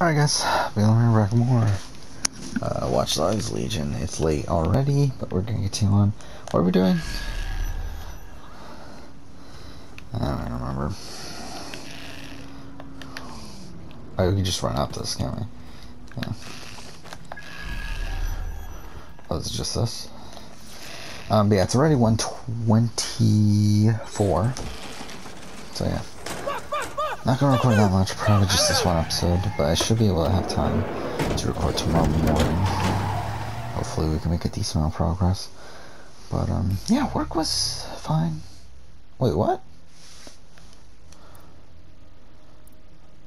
Alright guys, we're back more. Watch Dogs Legion. It's late already, but we're gonna continue on. What are we doing? I don't remember. Oh, we can just run up this, can't we? Yeah. Oh, is it just this? But yeah, it's already 124. So yeah. Not gonna record that much, probably just this one episode, but I should be able to have time to record tomorrow morning. Hopefully we can make a decent amount of progress. But yeah, work was fine. Wait, what?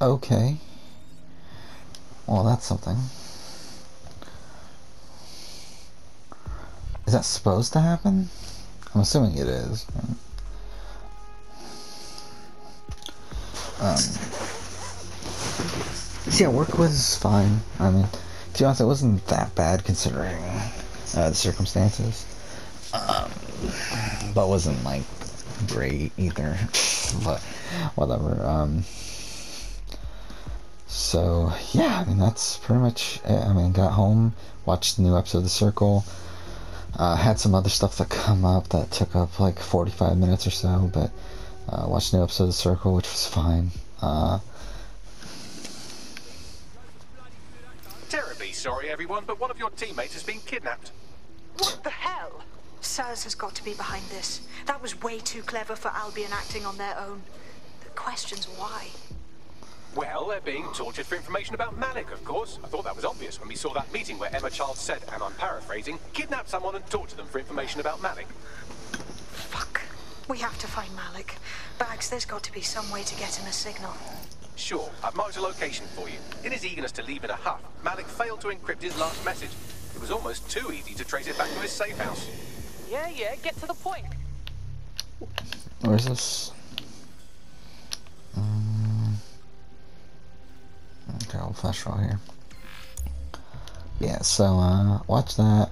Okay. Well, that's something. Is that supposed to happen? I'm assuming it is. So yeah, work was fine. I mean, to be honest, it wasn't that bad considering the circumstances. But wasn't like great either. But whatever. So yeah, I mean that's pretty much it. I mean, got home, watched the new episode of The Circle. Had some other stuff that come up that took up like 45 minutes or so, but watched the new episode of The Circle, which was fine. Terribly sorry, everyone, but one of your teammates has been kidnapped. What the hell? Sirs has got to be behind this. That was way too clever for Albion acting on their own. The question's why. Well, they're being tortured for information about Malik, of course. I thought that was obvious when we saw that meeting where Emma Child said, and I'm paraphrasing, kidnap someone and torture them for information about Malik. Fuck. We have to find Malik. Bags, there's got to be some way to get him a signal. Sure, I've marked a location for you. In his eagerness to leave in a huff, Malik failed to encrypt his last message. It was almost too easy to trace it back to his safe house. Yeah, get to the point. Where is this? Okay, I'll flash roll here. Yeah, so watch that.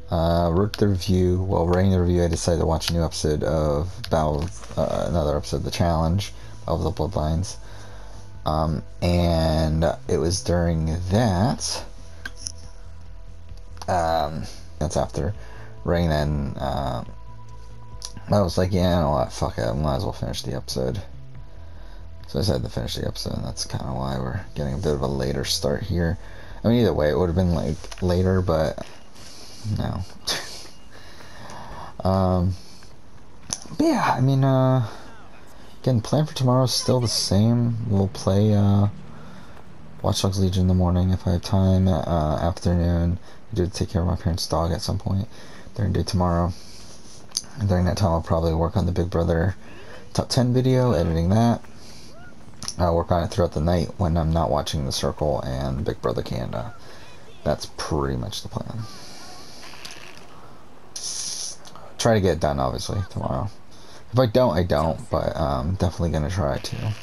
Wrote the review. While writing the review, I decided to watch a new episode of another episode of The Challenge of the Bloodlines. And it was during that. That's after writing that. And, I was like, yeah, you know what? Fuck it. I might as well finish the episode. So I decided to finish the episode, and that's kind of why we're getting a bit of a later start here. I mean, either way, it would have been like later, but no. But yeah, I mean, again, plan for tomorrow is still the same. We'll play Watch Dogs Legion in the morning if I have time. Afternoon, I do take care of my parents' dog at some point during the day tomorrow. And during that time, I'll probably work on the Big Brother Top 10 video, editing that. I'll work on it throughout the night when I'm not watching The Circle and Big Brother Canada. That's pretty much the plan. Try to get it done, obviously, tomorrow. If I don't, I don't, but I'm definitely going to try to.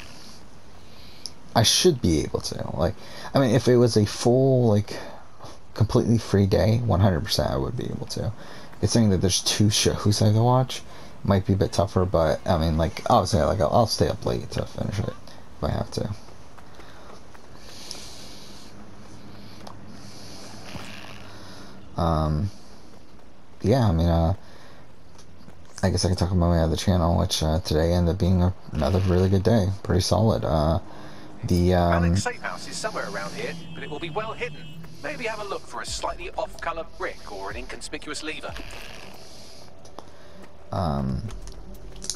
I should be able to. Like, I mean, if it was a full, like, completely free day, 100% I would be able to. It's saying that there's 2 shows I have to watch. Might be a bit tougher, but, I mean, like, obviously, like, I'll stay up late to finish it if I have to. Yeah, I mean, I guess I can talk about my other channel, which today ended up being another really good day. Pretty solid. Malik's safe house is somewhere around here, but it will be well hidden. Maybe have a look for a slightly off-color brick or an inconspicuous lever. I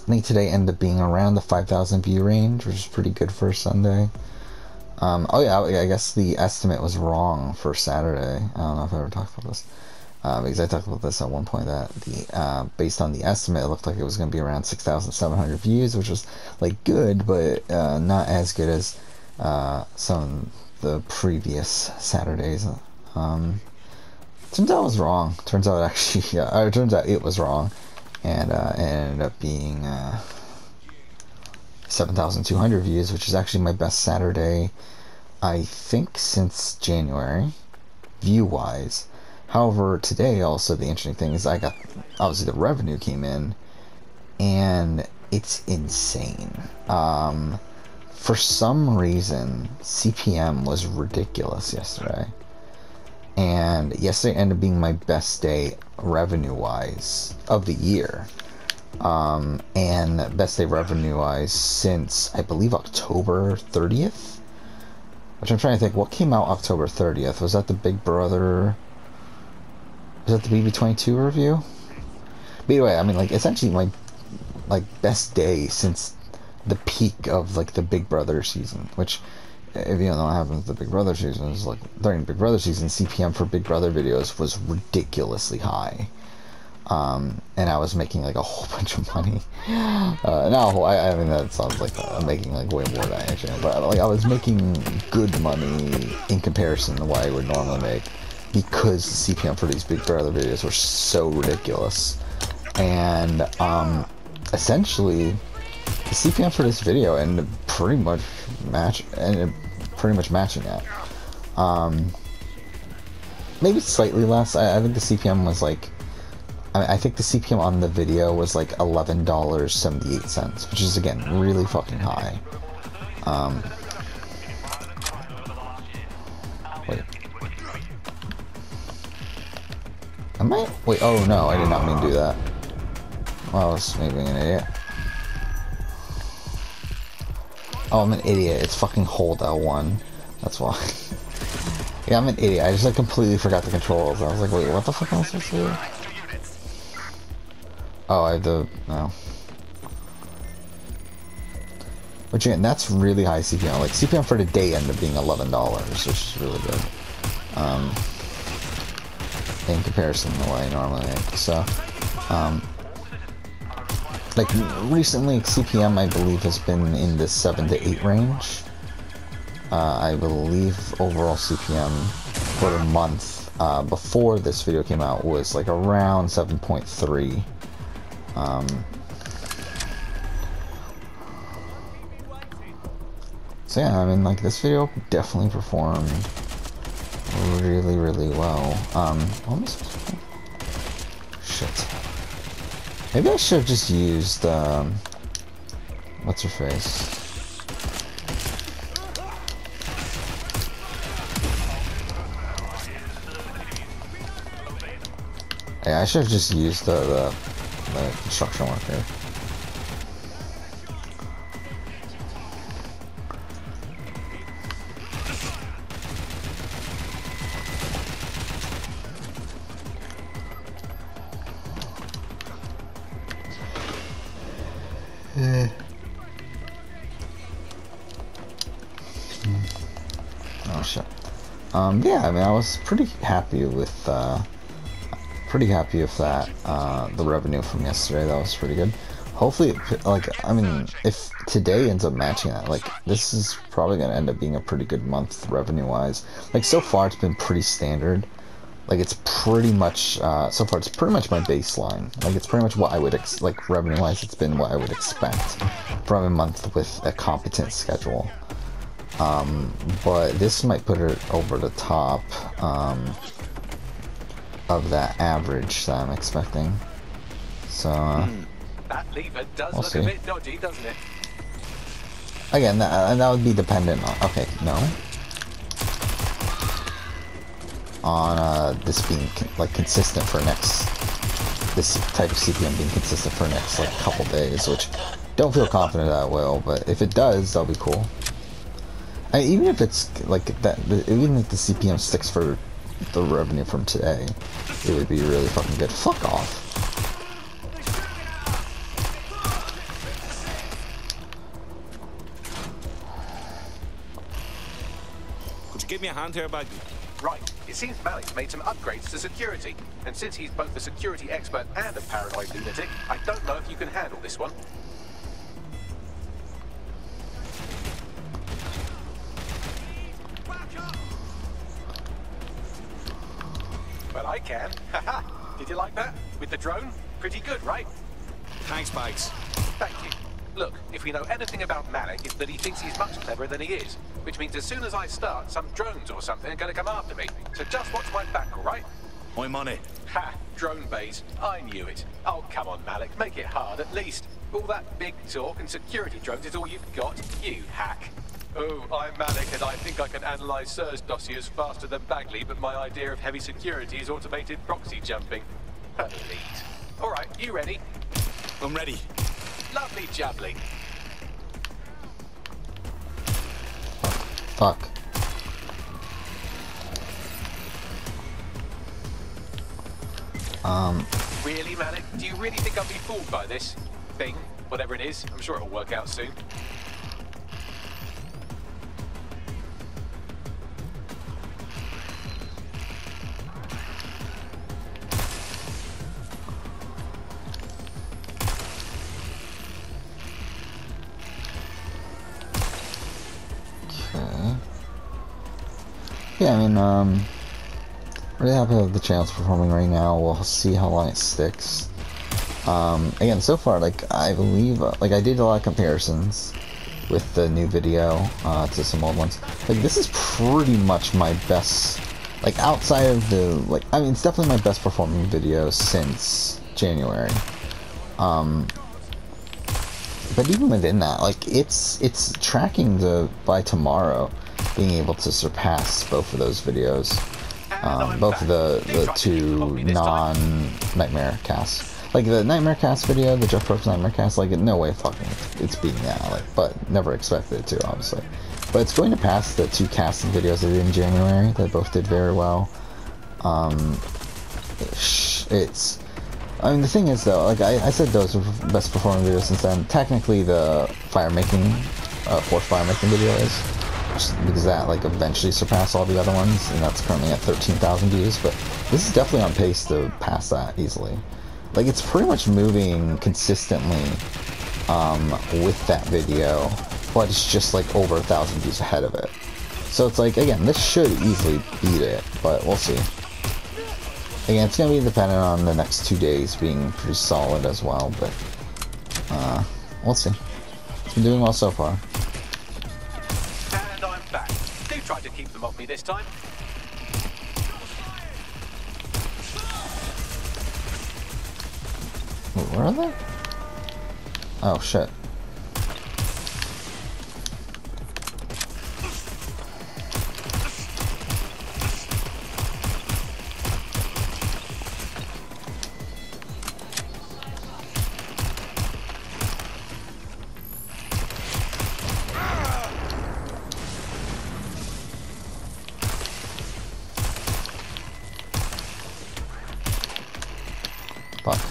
think today ended up being around the 5,000 view range, which is pretty good for a Sunday. Oh yeah, I guess the estimate was wrong for Saturday. I don't know if I ever talked about this. Because I talked about this at one point, that the based on the estimate, it looked like it was going to be around 6,700 views, which was like good, but not as good as some of the previous Saturdays. Turns out I was wrong. Turns out actually, it turns out it was wrong, and it ended up being 7,200 views, which is actually my best Saturday, I think, since January, view-wise. However, today also the interesting thing is I got, obviously the revenue came in, and it's insane. for some reason, CPM was ridiculous yesterday. And yesterday ended up being my best day revenue-wise of the year. And best day revenue-wise since, I believe, October 30th? Which I'm trying to think, what came out October 30th? Was that the Big Brother... Was that the BB22 review? But anyway, I mean, like, essentially my, like, best day since the peak of, like, the Big Brother season. Which, if you don't know what happens with the Big Brother season, is, like, during Big Brother season, CPM for Big Brother videos was ridiculously high. And I was making, like, a whole bunch of money. I mean, that sounds like I'm making, like, way more than I actually am. But, like, I was making good money in comparison to what I would normally make. Because the CPM for these Big Brother videos were so ridiculous. And, essentially, the CPM for this video ended up pretty much matching that. Maybe slightly less. I think the CPM was like... I think the CPM on the video was like $11.78, which is, again, really fucking high. Wait. Am I? Wait, oh no, I did not mean to do that. Well, I was maybe an idiot. Oh, I'm an idiot. It's fucking hold L1. That's why. Yeah, I'm an idiot. I just, like, completely forgot the controls. I was like, wait, what the fuck am I supposed to do? Oh, I have to... no. Which, again, that's really high CPM. Like, CPM for the day ended up being $11, which is really good. In comparison to what I normally make. So, like, recently, CPM, I believe, has been in the 7 to 8 range. I believe overall CPM for the month before this video came out was, like, around 7.3. So yeah, I mean, like, this video definitely performed really, really well. What am I supposed to do? Shit. Maybe I should have just used, what's her face? Yeah, I should have just used the construction worker. Oh shit. Yeah, I mean, I was pretty happy with that. The revenue from yesterday, that was pretty good. Hopefully, like, I mean, if today ends up matching that, like, this is probably gonna end up being a pretty good month revenue-wise. Like, so far it's been pretty standard. Like, it's pretty much, so far it's pretty much my baseline. Like, it's pretty much what I would, like, revenue-wise, it's been what I would expect from a month with a competent schedule. But this might put it over the top, of that average that I'm expecting. So, that lever does we'll look see. a bit dodgy, doesn't it? Again, that would be dependent on, okay, no. On, this being, like, consistent for this type of CPM being consistent for next, like, couple days, which don't feel confident that will, but if it does, that'll be cool. I mean, even if it's, like, even if the CPM sticks for the revenue from today, it would be really fucking good. Fuck off. Could you give me a hand here, Baggy? Right. It seems Malik's made some upgrades to security. And since he's both a security expert and a paranoid lunatic, I don't know if you can handle this one. Well, I can. Haha. Did you like that? With the drone? Pretty good, right? Thanks, Bags. Thank you. Look, if we know anything about Malik, it's that he thinks he's much cleverer than he is. Which means as soon as I start, some drones or something are going to come after me. So just watch my back, all right? I'm on it. Ha! Drone base. I knew it. Oh, come on, Malik. Make it hard, at least. all that big talk and security drugs is all you've got, you hack. Oh, I'm Malik, and I think I can analyze SIRS dossiers faster than Bagley, but my idea of heavy security is automated proxy jumping. Elite. Alright, you ready? I'm ready. Lovely jubbly. Fuck. Really, Malik? Do you really think I'll be fooled by this thing? Whatever it is, I'm sure it'll work out soon. Okay. Yeah, I mean, really happy with the channel's performing right now. We'll see how long it sticks. Again, so far, like, I believe, like, I did a lot of comparisons with the new video, to some old ones. Like, this is pretty much my best, like, outside of the, like, I mean, it's definitely my best performing video since January. But even within that, like, it's tracking by tomorrow being able to surpass both of those videos. Both of the two non-Nightmare casts. Like, the Nightmare cast video, the Jeff Probst Nightmare cast, like, no way fucking it's beating that, like, but never expected it to, obviously. But it's going to pass the two casting videos I did in January, that both did very well. I mean, the thing is, though, like, I said those were best performing videos since then. Technically, the forced firemaking video is, because that, like, eventually surpassed all the other ones, and that's currently at 13,000 views, but this is definitely on pace to pass that easily. Like, it's pretty much moving consistently, with that video, but it's just, like, over 1,000 views ahead of it. So it's like, again, this should easily beat it, but we'll see. Again, it's going to be dependent on the next 2 days being pretty solid as well, but, we'll see. It's been doing well so far. And I'm back. Do try to keep them off me this time. Wait, where are they? Oh, shit. Fuck.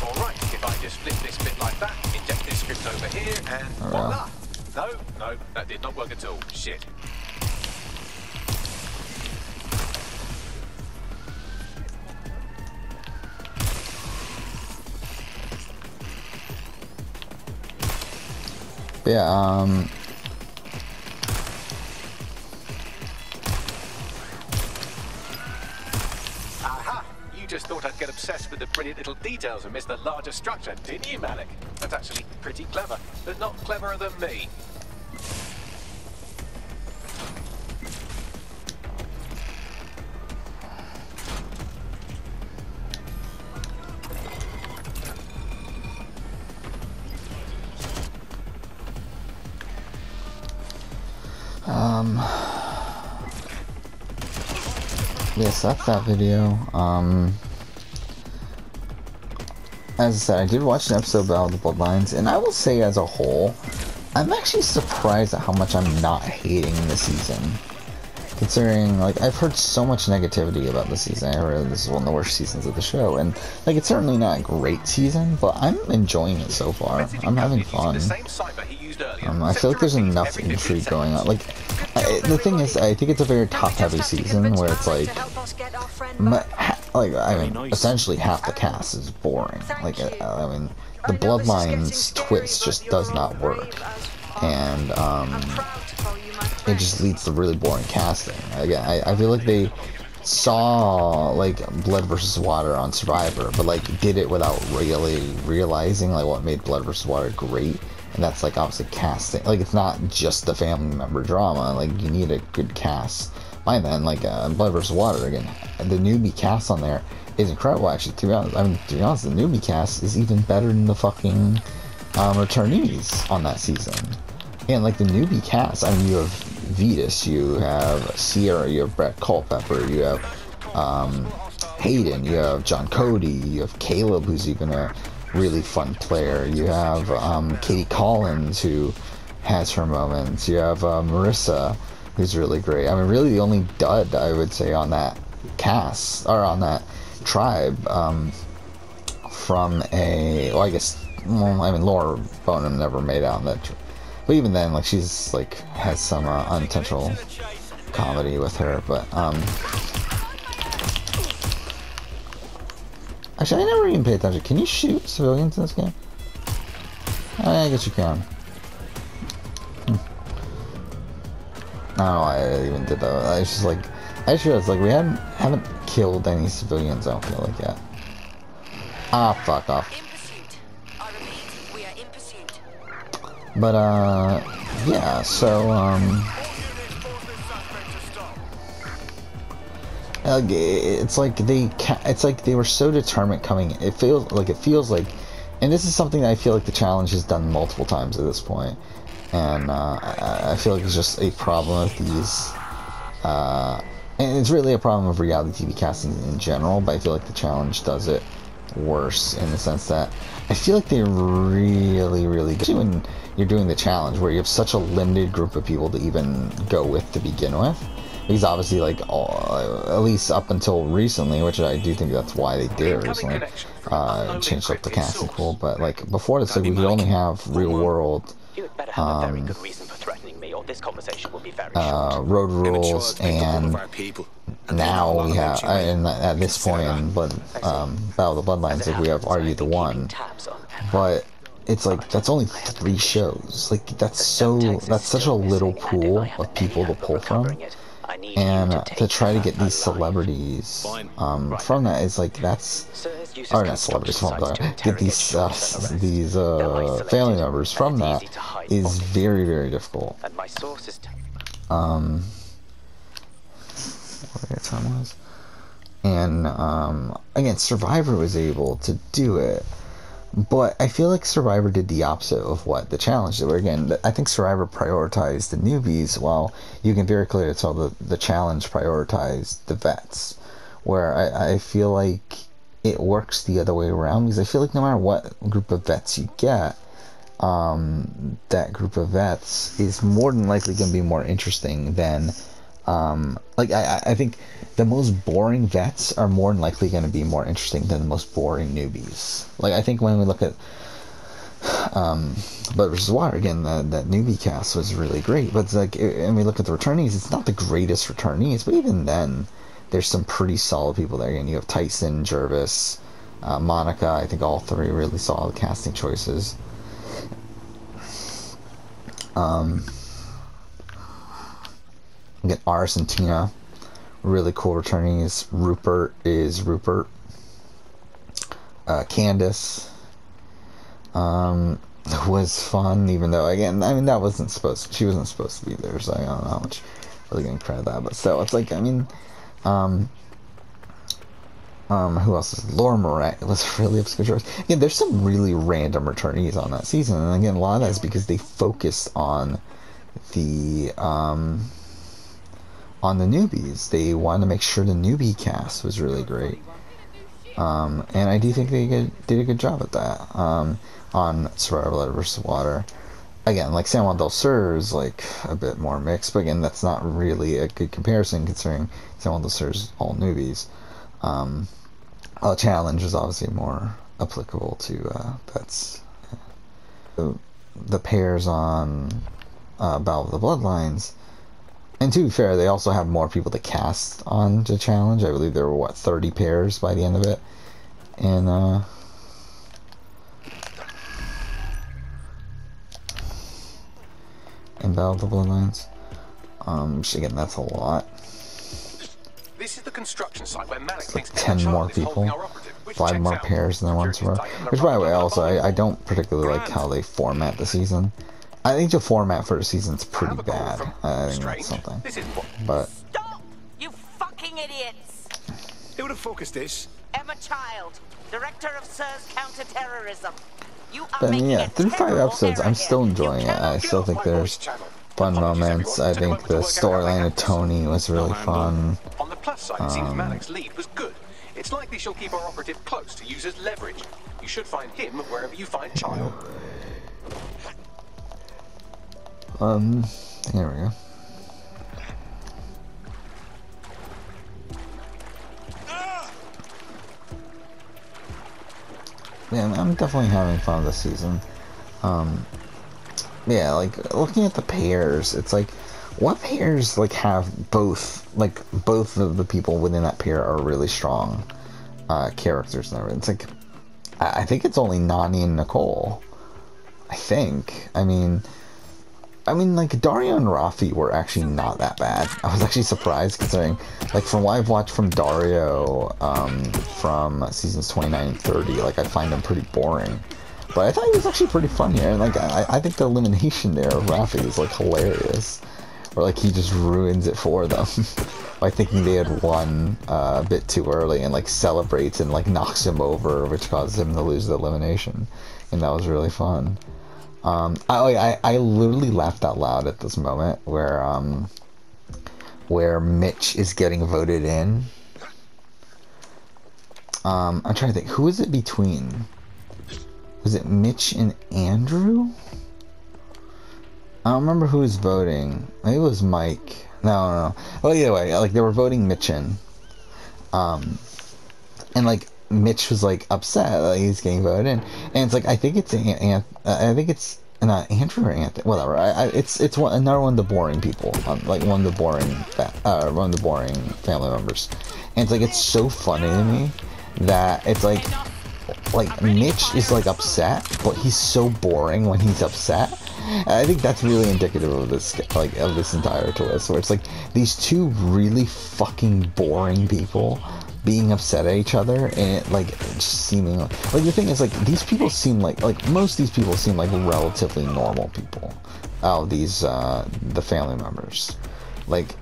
Alright, if I just flip this bit like that, inject this script over here, and voila! No, that did not work at all. Shit. Yeah, Aha! You just thought I'd get obsessed with the brilliant little details and miss the larger structure, didn't you, Malik? That's actually pretty clever, but not cleverer than me. yes, that's that video. As I said, I did watch an episode about the Bloodlines, and I will say as a whole, I'm actually surprised at how much I'm not hating this season. Considering, like, I've heard so much negativity about this season. I heard this is one of the worst seasons of the show, and, like, it's certainly not a great season, but I'm enjoying it so far. I'm having fun. I feel like there's enough intrigue going on. Like, the thing is, I think it's a very top-heavy season, where it's like, I mean, essentially half the cast is boring. Like, I mean, the Bloodlines twist just does not work, and, it just leads to really boring casting. Again, I feel like they saw, like, Blood vs. Water on Survivor, but, like, did it without really realizing, like, what made Blood vs. Water great, and that's, like, obviously casting. Like, it's not just the family member drama, like, you need a good cast by then, like Blood vs. Water again, the newbie cast on there is incredible. Actually, to be honest, the newbie cast is even better than the fucking returnees on that season. And like the newbie cast, I mean, you have Vetus, you have Sierra, you have Brett Culpepper, you have Hayden, you have John Cody, you have Caleb, who's even a really fun player, you have Katie Collins, who has her moments, you have Marissa, who's really great. I mean, really the only dud, I would say, on that cast, or on that tribe, from a, well, I guess, well, I mean, Laura Bonham never made out in that, but even then, like, she's, like, has some unintentional comedy with her, but, actually, I never even paid attention. Can you shoot civilians in this game? I guess you can. I don't know why I even did that. I was just like, I just realized, like, we haven't killed any civilians, I don't feel like, yet. Ah, fuck off. In pursuit. I repeat, we are in pursuit. But, yeah, so, it's like they were so determined coming. It feels like, and this is something that I feel like the challenge has done multiple times at this point, and I feel like it's just a problem with these, and it's really a problem of reality TV casting in general. But I feel like the challenge does it worse in the sense that I feel like they're really, especially when you're doing the challenge where you have such a limited group of people to even go with to begin with. Because obviously, like, at least up until recently, which I do think that's why they did it recently, changed up the casting pool. But like before this, like, we could only have real world, road rules, and now we have, and at this point in Battle of the Bloodlines, like, we have Are You the One? But it's like that's only 3 shows. Like that's such a little pool of people to pull from. And to try to get these celebrities from that is like, that's, or not celebrities, get these family members from that is very, very difficult. What the time was, and again, Survivor was able to do it. But I feel like Survivor did the opposite of what the challenge did. Where again, I think Survivor prioritized the newbies, while you can very clearly tell the challenge prioritized the vets. Where I feel like it works the other way around, because I feel like no matter what group of vets you get, that group of vets is more than likely going to be more interesting than, like, I think the most boring vets are more than likely going to be more interesting than the most boring newbies. Like, I think when we look at Blood vs. Water, again, that newbie cast was really great, but it's like, and we look at the returnees, it's not the greatest returnees, but even then, there's some pretty solid people there. And you have Tyson, Jervis, Monica. I think all 3 really solid casting choices. Get Aris and Tina, really cool returnees. Rupert is Rupert. Candace was fun, even though, again, I mean, she wasn't supposed to be there, so I don't know how much really gonna credit that, but still, it's like, I mean, who else is Laura Morat was really obscure choice. Again, there's some really random returnees on that season, and again, a lot of that is because they focused on the newbies. They wanted to make sure the newbie cast was really great, and I do think they did a good job at that on Survivor Blood vs. Water. Again, like, San Juan del Sur is like a bit more mixed, but again, that's not really a good comparison considering San Juan del Sur is all newbies. Challenge is obviously more applicable to vets. The pairs on Battle of the Bloodlines, and to be fair, they also have more people to cast on the challenge. I believe there were 30 pairs by the end of it, and in Battle of the Bloodlines. Which, again, that's a lot. This is the construction site where Malik It's like thinks 10 more Charles is holding people, our operative, which 5 checks more out. pairs than one Security's tomorrow. tightened the Which, by the way, run also, on the I don't particularly like how they format the season. I think the format for the season's pretty bad. I think that's something. This isn't what. But, fuck is this? Emma Child, Director of SIRS Counter-Terrorism. You are But making yeah, a through 5 terrible episodes, error I'm here. still You enjoying it. cannot I still get think off my there's voice channel. fun Apologies, moments. everyone. I Took a think moment to the work out how to storyline of this. Tony was really fun. On the plus side, it seems Malik's lead was good. It's likely she'll keep our operative close to use as leverage. You should find him wherever you find Child. Here we go. Yeah, I'm definitely having fun this season. Yeah, like looking at the pairs, it's like, what pairs like have both of the people within that pair are really strong characters and everything. It's like, I think it's only Nani and Nicole. I think. I mean, like, Dario and Rafi were actually not that bad. I was actually surprised, considering, like, from what I've watched from Dario, from seasons 29 and 30, like, I find him pretty boring. But I thought he was actually pretty fun here, and, like, I think the elimination there of Rafi is, like, hilarious. Or, like, he just ruins it for them by thinking they had won a bit too early, and, like, celebrates and, like, knocks him over, which causes him to lose the elimination. And that was really fun. I literally laughed out loud at this moment where Mitch is getting voted in. I'm trying to think, who is it between? Was it Mitch and Andrew? I don't remember who was voting. Maybe it was Mike. No. Well, either way, like, they were voting Mitch in. And, like, Mitch was, like, upset that he's getting voted in. And it's like, I think it's not Andrew or Anthony, whatever. It's another one of the boring people, like one of the boring family members. And it's like, it's so funny to me that it's like Mitch is, like, upset, but he's so boring when he's upset. And I think that's really indicative of this, like, of this entire twist, where it's like these two really fucking boring people being upset at each other, and it, like, just seeming like the thing is, like, these people seem like most of these people seem like relatively normal people out of these the family members, like,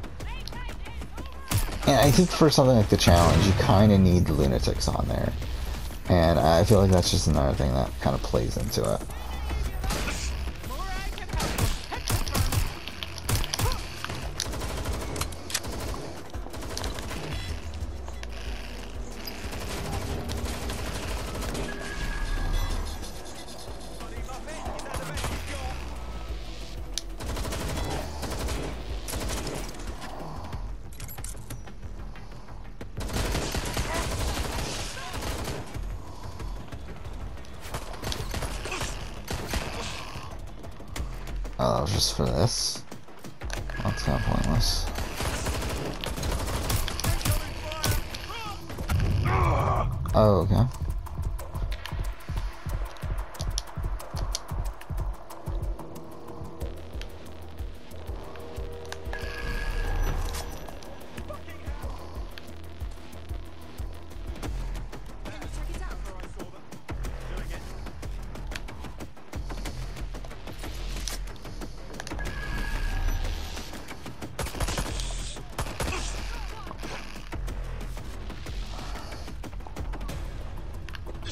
and I think for something like the challenge you kind of need lunatics on there, and I feel like that's just another thing that kind of plays into it. Oh, that was just for this? That's kind of pointless. Oh, okay.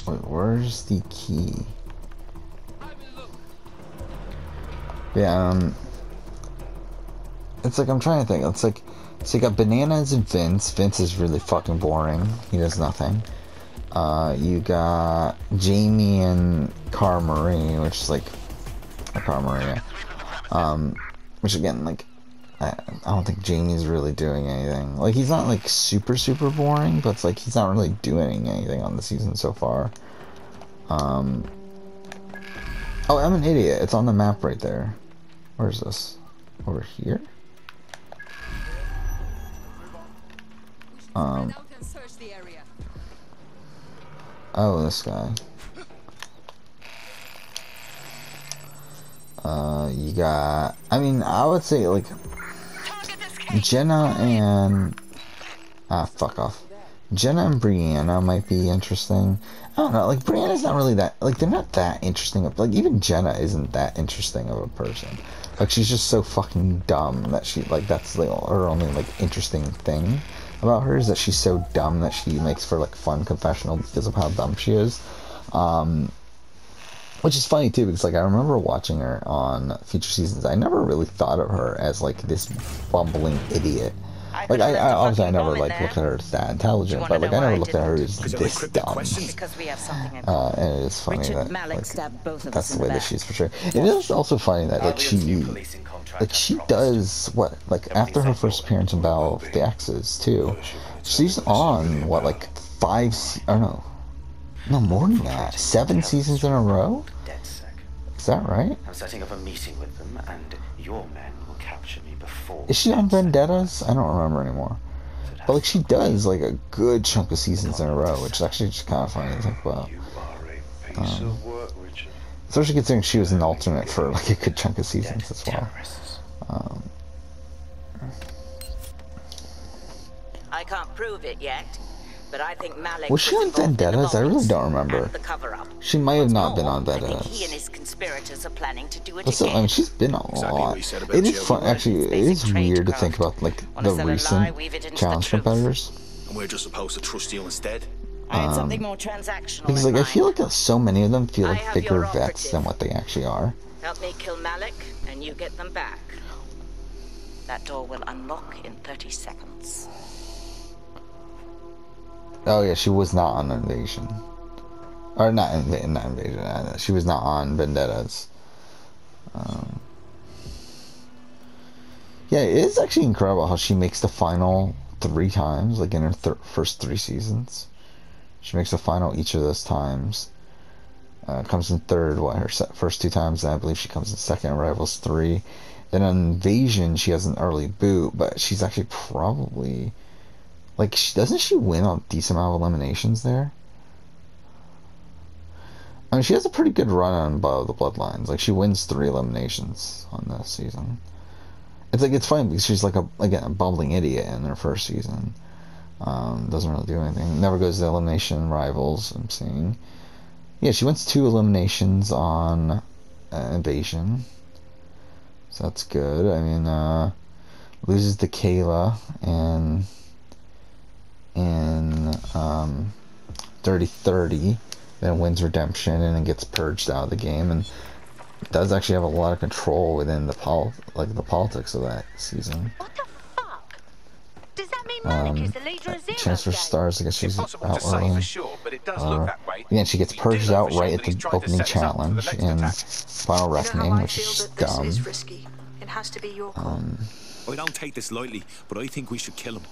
Wait, where's the key? Yeah, it's like, I'm trying to think. It's like, so you got Bananas and Vince. Vince is really fucking boring. He does nothing. You got Jamie and Cara Marie, which is like, Cara Marie, which again, like, I don't think Jamie's really doing anything. Like, he's not, like, super boring, but it's like he's not really doing anything on the season so far. Oh, I'm an idiot. It's on the map right there. Where's this? Over here? Oh, this guy. You got, I mean, I would say, like, Jenna and, fuck off. Jenna and Brianna might be interesting. I don't know, like, Brianna's not really that, like, they're not that interesting. Like, even Jenna isn't that interesting of a person. Like, she's just so fucking dumb that she, like, that's, like, her only, like, interesting thing. about her is that she's so dumb that she makes for like fun confessional because of how dumb she is. Which is funny too, because like I remember watching her on future seasons. I never really thought of her as like this bumbling idiot. Like I obviously I never like looked at her as that intelligent, but like I never looked at her as this dumb. Because we have something in And it is funny that like, that's the way that she's portrayed. It is also funny that like she does what, like after her first appearance in Battle of the Exes too, she's on what, like 5 or no more than that, 7 seasons in a row. Is that right? I'm setting up a meeting with them, and your men will capture me before. Is she on Vendettas? I don't remember anymore. But like she does like a good chunk of seasons in a row, which is actually just kind of funny to think about. Especially considering she was an alternate for like a good chunk of seasons as well. I can't prove it yet, but I think Malik Was she on Vendettas? I really don't remember. The cover-up. She might have not been on I think he and Vendettas. his conspirators are planning to do it But still, I again. mean, she's been on a lot. It is fun, actually. It is weird to think about like the recent challenge competitors. And we're just supposed to trust you instead. I had something more transactional Because in like I mind. feel like so many of them feel I like have bigger your vets operative. than what they actually are. Help me kill Malik, and you get them back. That door will unlock in 30 seconds. Oh yeah, she was not on Invasion, or not Invasion. She was not on Vendettas. Yeah, it is actually incredible how she makes the final 3 times, like in her first 3 seasons. She makes the final each of those times. Comes in third, her first 2 times, and I believe she comes in second in Rivals 3. Then on Invasion, she has an early boot, but she's actually probably... Like, doesn't she win a decent amount of eliminations there? I mean, she has a pretty good run on the Bloodlines. Like, she wins 3 eliminations on this season. It's like, it's funny because she's like a bumbling idiot in her first season. Doesn't really do anything. Never goes to elimination Rivals, I'm seeing. Yeah, she wins 2 eliminations on Invasion. So that's good. I mean, loses to Kayla and in Dirty 30, then wins Redemption and then gets purged out of the game, and does actually have a lot of control within the politics of that season. What the fuck? Does that mean Malik is the leader of Zero Chance for Gang? Stars, I guess she's out Impossible to say early. for sure, but it does look that way. Again, she gets We do purged know out for sure right that at he's the trying to opening set us up for the challenge next in attack. Final You know Reckoning, how I which feel is that this dumb. is risky. It has to be your call. I don't take this lightly, but I think we should kill him.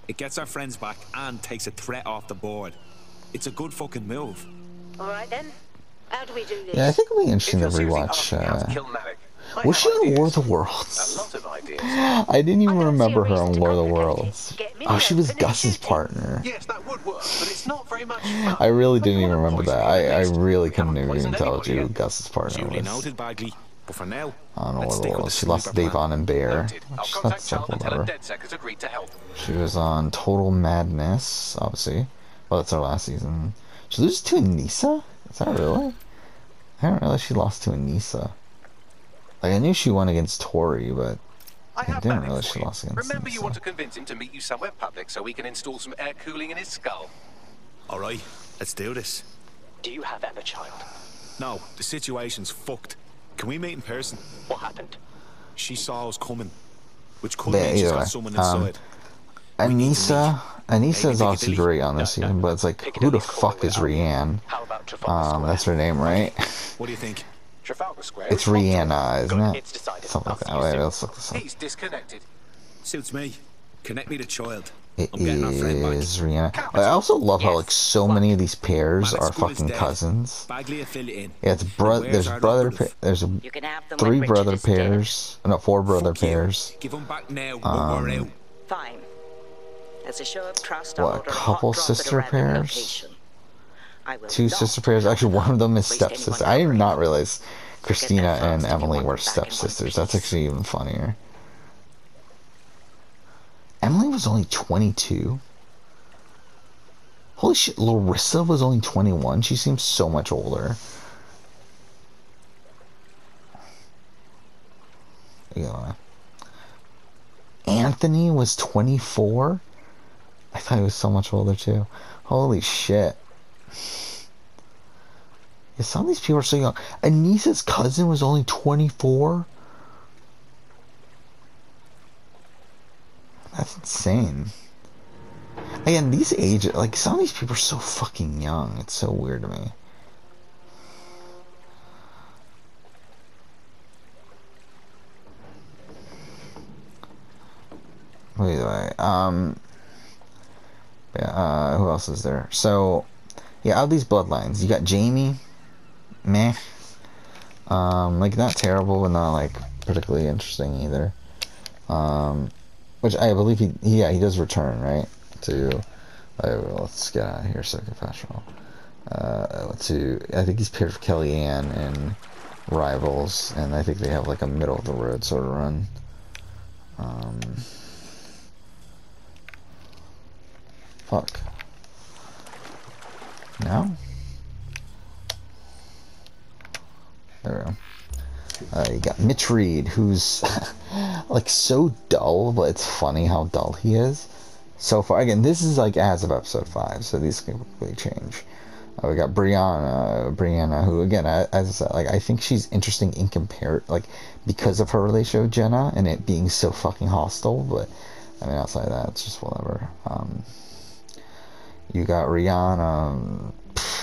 It gets our friends back and takes a threat off the board. It's a good fucking move. All right then. How do we do this? Yeah, I think it'll be If interesting to you're seriously rewatch. asking how to kill Malik, I Was have she on ideas. War of the A Worlds? lot of ideas. I didn't even I don't see a remember her reason on to War of the complicate it. Worlds. Get me Oh, she was open and Gus's shooting. partner. Yes, that would work, but it's not very much fun. I really didn't You even wanna remember poison that. me at I least. really We couldn't haven't even poisoned tell anybody you who yet. Gus's partner Duly was. noted, Bagley. But for now, On War let's of the stick with Worlds. the She lost to sweeper plan. Davon and Bear. Noted. I'll Which, contact that's Charles simple, and tell him whatever. DedSec has agreed to help. She was on Total Madness, obviously. Well, that's her last season. She loses to Anissa? Is that really? I didn't realize she lost to Anissa. Like, I knew she won against Tori, but I have didn't Malik realize for she you. lost against Remember, you Anissa. want to convince him to meet you somewhere public so we can install some air cooling in his skull. All right, let's do this. Do you have Emma, child? No, the situation's fucked. Can we meet in person? What happened? She saw us coming, which could Yeah, mean she's either way. got someone inside. Anissa is obviously Piccadilly. great on this season, but it's like, who the fuck is Rianne? How about Trafalgar Square? That's her name, right? What do you think? Trafalgar Square. It's Rihanna, isn't it? It's decided. Something like I'll that. see Wait, you soon. let's look this up. He's disconnected. Suits me. Connect me to child. It I'm getting our friend back. is Rihanna. I also love how like so many of these pairs Malik's are school's fucking dead. cousins. Bagley affiliate in. Yeah, it's Where's there's our brother operative? there's You can have them 3 when Richard brother is dead. pairs. No, 4 brother Fuck you. pairs. Give them back now, or we're out. Fine. As a show of trust, What, I'll order a couple hot drop at a sister random pairs? location. I will 2 not sister pairs. Actually, one of them is waste anyone's stepsister. I did memory. not realize Christina that and fast if you Emily want were them back in one stepsisters. That's piece. actually even funnier. Emily was only 22. Holy shit, Larissa was only 21. She seems so much older. Yeah. Anthony was 24. I thought he was so much older too. Holy shit. Yeah, some of these people are so young. Anissa's cousin was only 24? That's insane. Again, these ages, like, some of these people are so fucking young. It's so weird to me. Anyway, yeah, who else is there? So, yeah, out of these bloodlines, you got Jamie, meh, like, not terrible, but not, like, particularly interesting either, which I believe he does return, right, to, let's get out of here, so confessional, I think he's paired with Kellyanne in Rivals, and I think they have, like, a middle-of-the-road sort of run, fuck. No? There we go. You got Mitch Reed, who's like so dull, but it's funny how dull he is. So far, again, this is like as of episode 5, so these can really change. We got Brianna, who again, as I said, like I think she's interesting in like because of her relationship with Jenna and it being so fucking hostile. But I mean, outside of that, it's just whatever. You got Rihanna,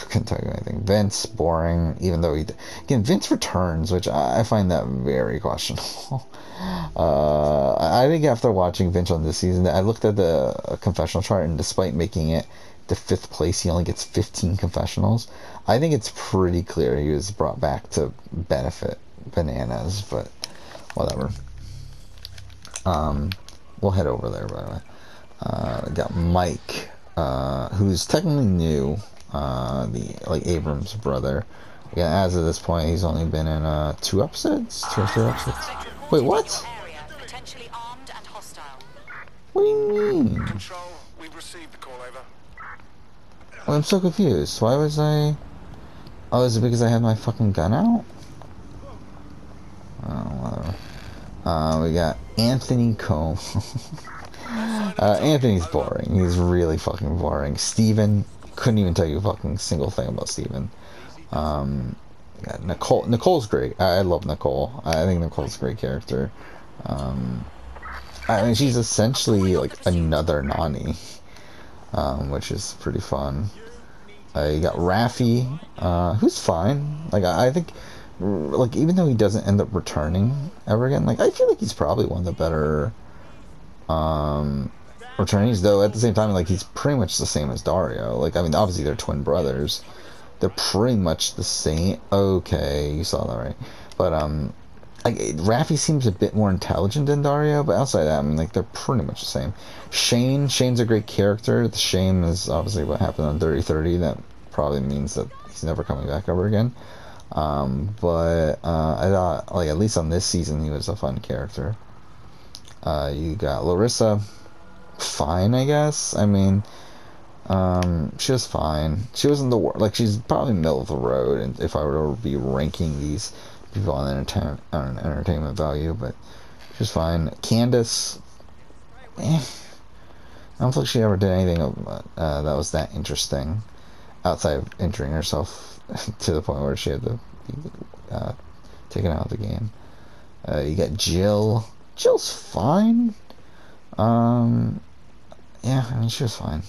couldn't tell you anything. Vince, boring, even though Vince returns, which I find that very questionable. I think after watching Vince on this season, I looked at the confessional chart, and despite making it to 5th place, he only gets 15 confessionals. I think it's pretty clear he was brought back to benefit Bananas, but whatever. We'll head over there, by the way. We got Mike, who's technically new, the Abrams brother. Yeah, as of this point, he's only been in 2 episodes, 2 or 3 episodes. Wait, what? What do you mean? Control, we've received the call, over. Well, I'm so confused. Why was I? Oh, is it because I had my fucking gun out? Oh, whatever. We got Anthony Combe. Anthony's boring. He's really fucking boring. Steven, couldn't even tell you a fucking single thing about Steven. Yeah, Nicole's great. I love Nicole. I think Nicole's a great character. I mean, she's essentially like another Nani, which is pretty fun. You got Raffi, who's fine. Like, I think, like, even though he doesn't end up returning ever again, like, I feel like he's probably one of the better returnees, though at the same time, like, he's pretty much the same as Dario. Like, I mean, obviously they're twin brothers. They're pretty much the same. Okay, you saw that, right? But, like, Raffi seems a bit more intelligent than Dario, but outside that, I mean, like, they're pretty much the same. Shane's a great character. The shame is obviously what happened on Dirty 30. That probably means that he's never coming back ever again. But I thought, like, at least on this season, he was a fun character. You got Larissa, fine, I guess. I mean, she was fine. She wasn't the worst. Like, she's probably middle of the road, and if I were to be ranking these people on entertainment value, but she was fine. Candace, I don't think she ever did anything that was that interesting, outside of injuring herself to the point where she had to be taken out of the game. You got Jill. Jill's fine. Yeah, I mean, she was fine.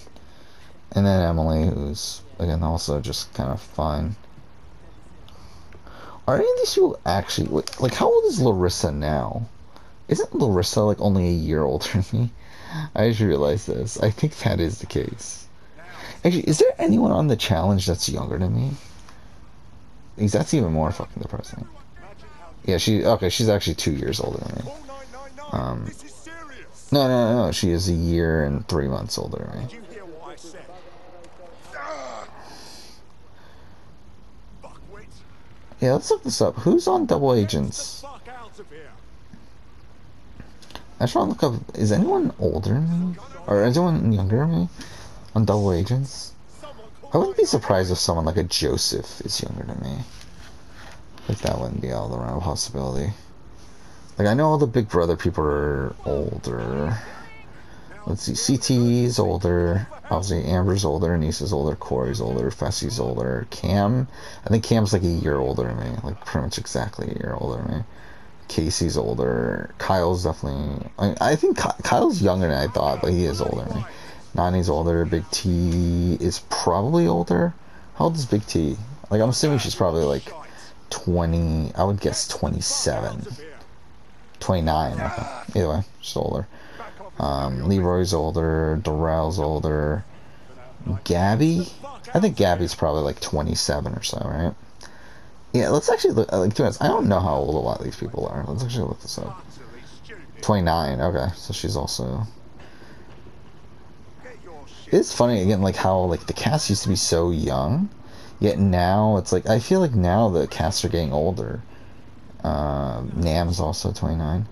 And then Emily, who's, again, also just kind of fine. Are any of these people actually, like, how old is Larissa now? Isn't Larissa, like, only a year older than me? I just realized this. I think that is the case. Actually, is there anyone on the challenge that's younger than me? Because that's even more fucking depressing. Yeah, she's actually 2 years older than me. No, she is a year and 3 months older than me. Yeah, let's look this up. Who's on Double Agents? I just want to look up, is anyone older than me? Or is anyone younger than me on Double Agents? I wouldn't be surprised if someone like a Joseph is younger than me. Like, that wouldn't be out of the realm of possibility. Like, I know all the Big Brother people are older. Let's see, CT's older. Obviously, Amber's older, Anissa's older, Corey's older, Fessy's older. Cam, I think Cam's like a year older than me, like pretty much exactly a year older than me. Casey's older. Kyle's definitely. I think Kyle's younger than I thought, but he is older than me. Nani's older. Big T is probably older. How old is Big T? Like, I'm assuming she's probably like 20. I would guess 27. 29. Okay. Either way, she's older. Leroy's older. Darrell's older. Gabby? I think Gabby's probably like 27 or so, right? Yeah, let's actually look. Like, to be honest, I don't know how old a lot of these people are. Let's actually look this up. 29. Okay, so she's also. It's funny again, like how like the cast used to be so young, yet now it's like I feel like now the casts are getting older. Nam's also 29.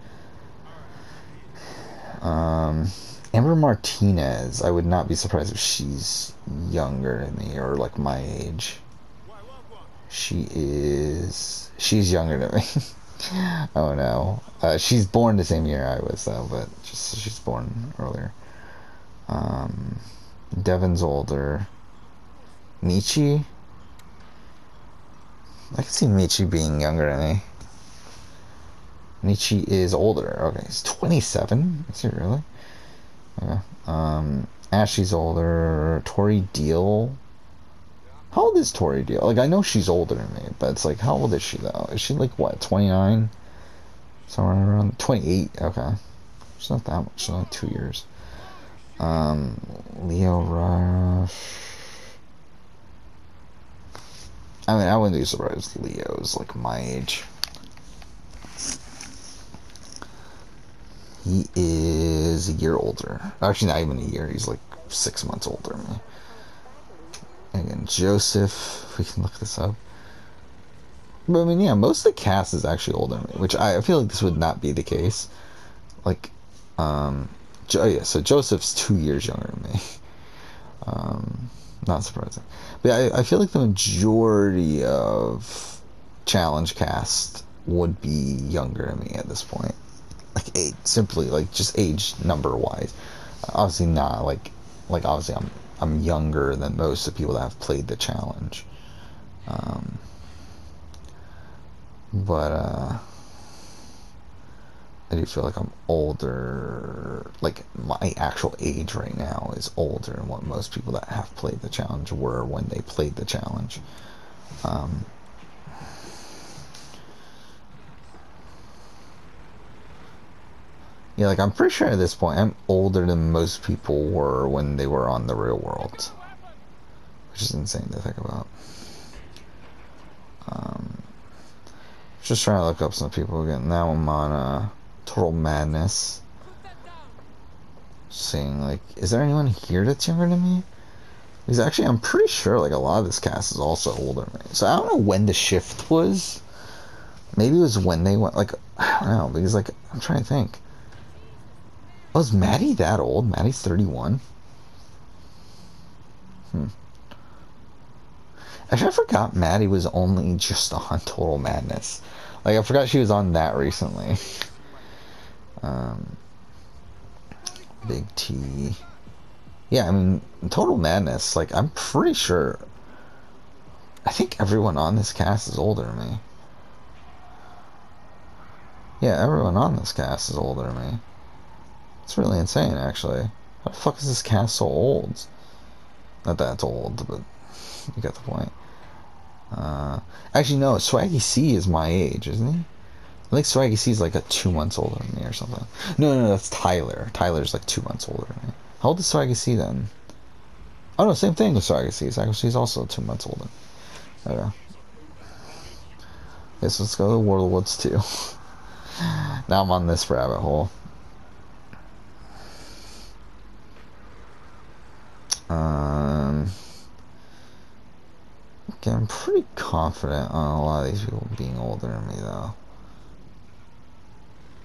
Amber Martinez, I would not be surprised if she's younger than me or like my age. She's younger than me. Oh no. She's born the same year I was though, but just she's born earlier. Devin's older. Michi? I can see Michi being younger than me. Michi is older. Okay, he's 27. Is he really? Okay. Ashley's older. Tori Deal. How old is Tori Deal? Like, I know she's older than me, but it's like, how old is she though? Is she like what, 29? Somewhere around 28. Okay, she's not that much. She's only 2 years. Leo Rush. I mean, I wouldn't be surprised if Leo's like my age. He is a year older. Actually, not even a year. He's like 6 months older than me. Again, Joseph. We can look this up. But I mean, yeah, most of the cast is actually older than me, which I feel like this would not be the case. Like, yeah, so Joseph's 2 years younger than me. Not surprising. But yeah, I feel like the majority of challenge cast would be younger than me at this point. Like age, simply like just age number wise. Obviously not like obviously I'm younger than most of the people that have played the challenge. But I do feel like I'm older, like my actual age right now is older than what most people that have played the challenge were when they played the challenge. Yeah, like I'm pretty sure at this point I'm older than most people were when they were on the real world, which is insane to think about. Just trying to look up some people again. Now I'm on Total Madness. Seeing like, is there anyone here that's younger than me? Because actually, I'm pretty sure like a lot of this cast is also older than me. So I don't know when the shift was. Maybe it was when they went. Like I don't know, because like I'm trying to think. Was Maddie that old? Maddie's 31. Actually, I forgot Maddie was only just on Total Madness. Like, I forgot she was on that recently. Big T. Yeah, I mean, Total Madness, like, I'm pretty sure... I think everyone on this cast is older than me. Yeah, everyone on this cast is older than me. It's really insane, actually. How the fuck is this cast so old? Not that it's old, but you get the point. Actually, no, Swaggy C is my age, isn't he? I think Swaggy C is like 2 months older than me or something. No, that's Tyler. Tyler's like 2 months older than me. How old is Swaggy C then? Oh no, same thing with Swaggy C. Swaggy C is also 2 months older. Okay. Yes, let's go to World of Woods 2. Now I'm on this rabbit hole. Okay, I'm pretty confident on a lot of these people being older than me, though.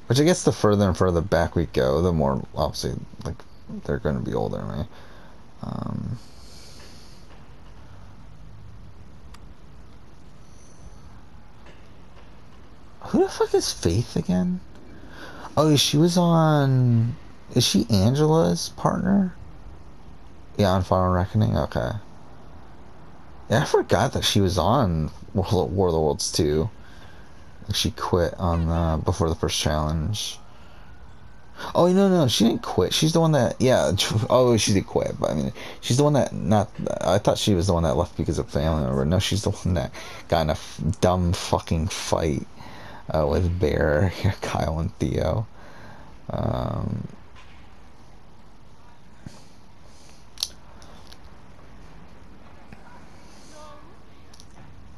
Which I guess the further and further back we go, the more, obviously, like, they're going to be older than me. Who the fuck is Faith again? Oh, she was on Is she Angela's partner? Yeah, on Final Reckoning? Okay. Yeah, I forgot that she was on War of the Worlds 2. She quit on before the first challenge. Oh no, she didn't quit. She's the one that Oh, she did quit, but I mean, she's the one that not. I thought she was the one that left because of family member. No, she's the one that got in a dumb fucking fight with Bear, Kyle, and Theo.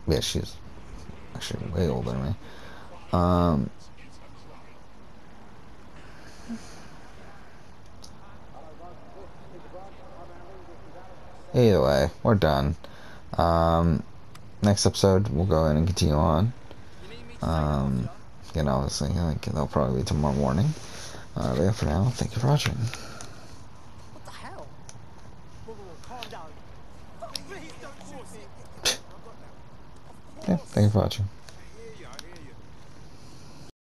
Yeah, she's actually way older than me. Either way, we're done. Next episode, we'll go in and continue on. Obviously, I think that'll probably be tomorrow morning. But yeah, for now, thank you for watching. What the hell? Calm down. Please don't shoot me. Yeah, thank you for watching.